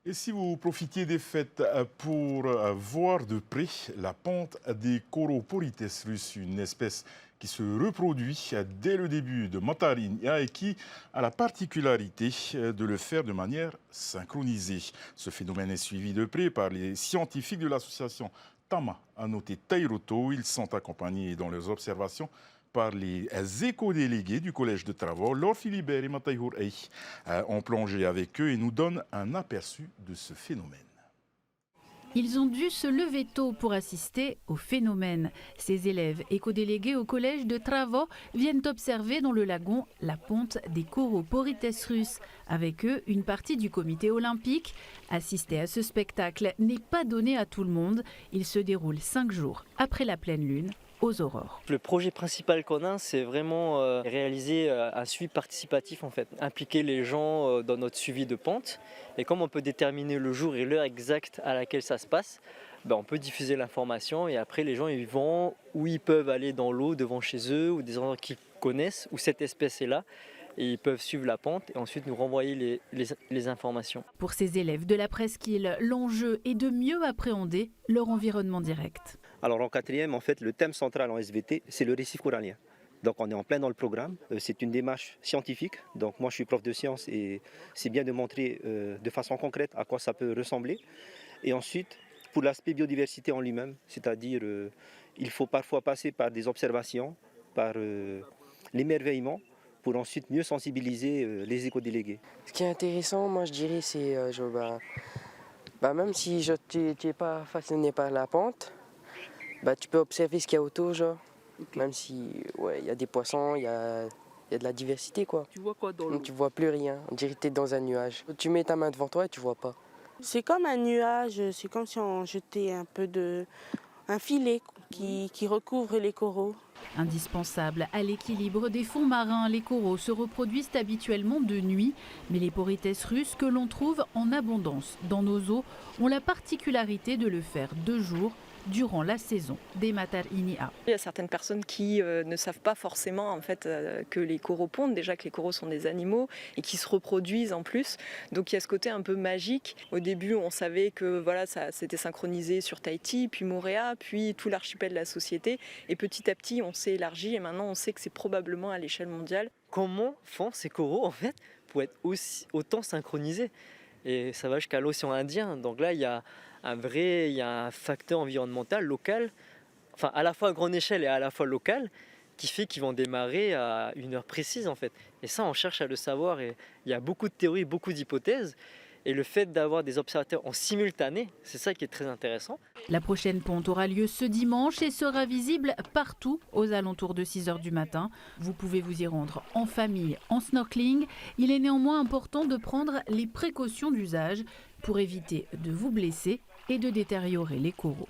Et si vous profitiez des fêtes pour voir de près la ponte des Choroporites russes, une espèce qui se reproduit dès le début de Matarinia et qui a la particularité de le faire de manière synchronisée. Ce phénomène est suivi de près par les scientifiques de l'association Tama Anote Tairoto. Ils sont accompagnés dans leurs observations par les éco-délégués du collège de Travo. Laure Philibert et Matayhour Ey ont plongé avec eux et nous donnent un aperçu de ce phénomène. Ils ont dû se lever tôt pour assister au phénomène. Ces élèves éco-délégués au collège de Travo viennent observer dans le lagon la ponte des Choroporites russes. Avec eux, une partie du comité olympique. Assister à ce spectacle n'est pas donné à tout le monde. Il se déroule 5 jours après la pleine lune, aux aurores. Le projet principal qu'on a, c'est vraiment réaliser un suivi participatif en fait, impliquer les gens dans notre suivi de pente. Et comme on peut déterminer le jour et l'heure exacte à laquelle ça se passe, on peut diffuser l'information et après les gens ils vont où ils peuvent aller dans l'eau devant chez eux ou des endroits qu'ils connaissent où cette espèce est là. Et ils peuvent suivre la pente et ensuite nous renvoyer les informations. Pour ces élèves de la presqu'île, l'enjeu est de mieux appréhender leur environnement direct. Alors en quatrième, en fait, le thème central en SVT, c'est le récif corallien. Donc on est en plein dans le programme. C'est une démarche scientifique. Donc moi je suis prof de sciences et c'est bien de montrer de façon concrète à quoi ça peut ressembler. Et ensuite, pour l'aspect biodiversité en lui-même, c'est-à-dire il faut parfois passer par des observations, par l'émerveillement, pour ensuite mieux sensibiliser les éco-délégués. Ce qui est intéressant, moi je dirais, c'est même si tu n'es pas fasciné par la pente, tu peux observer ce qu'il y a autour, genre. Okay. Même si il y a des poissons, il y a de la diversité, quoi. Tu vois quoi dans l'eau? Tu vois plus rien, on dirait que tu es dans un nuage. Tu mets ta main devant toi et tu vois pas. C'est comme un nuage, c'est comme si on jetait un filet qui recouvre les coraux. Indispensable à l'équilibre des fonds marins, les coraux se reproduisent habituellement de nuit, mais les porites russes que l'on trouve en abondance dans nos eaux ont la particularité de le faire de jour durant la saison des Matarinia. Il y a certaines personnes qui ne savent pas forcément en fait, que les coraux pondent, déjà que les coraux sont des animaux et qui se reproduisent en plus. Donc il y a ce côté un peu magique. Au début, on savait que voilà, ça s'était synchronisé sur Tahiti, puis Moorea, puis tout l'archipel de la Société. Et petit à petit, on s'est élargi et maintenant on sait que c'est probablement à l'échelle mondiale. Comment font ces coraux en fait pour être autant synchronisés? Et ça va jusqu'à l'océan Indien. Donc là, il y a un facteur environnemental local, enfin à la fois à grande échelle et à la fois local, qui fait qu'ils vont démarrer à une heure précise en fait. Et ça, on cherche à le savoir. Et il y a beaucoup de théories, beaucoup d'hypothèses. Et le fait d'avoir des observateurs en simultané, c'est ça qui est très intéressant. La prochaine ponte aura lieu ce dimanche et sera visible partout aux alentours de 6 h du matin. Vous pouvez vous y rendre en famille, en snorkeling. Il est néanmoins important de prendre les précautions d'usage pour éviter de vous blesser et de détériorer les coraux.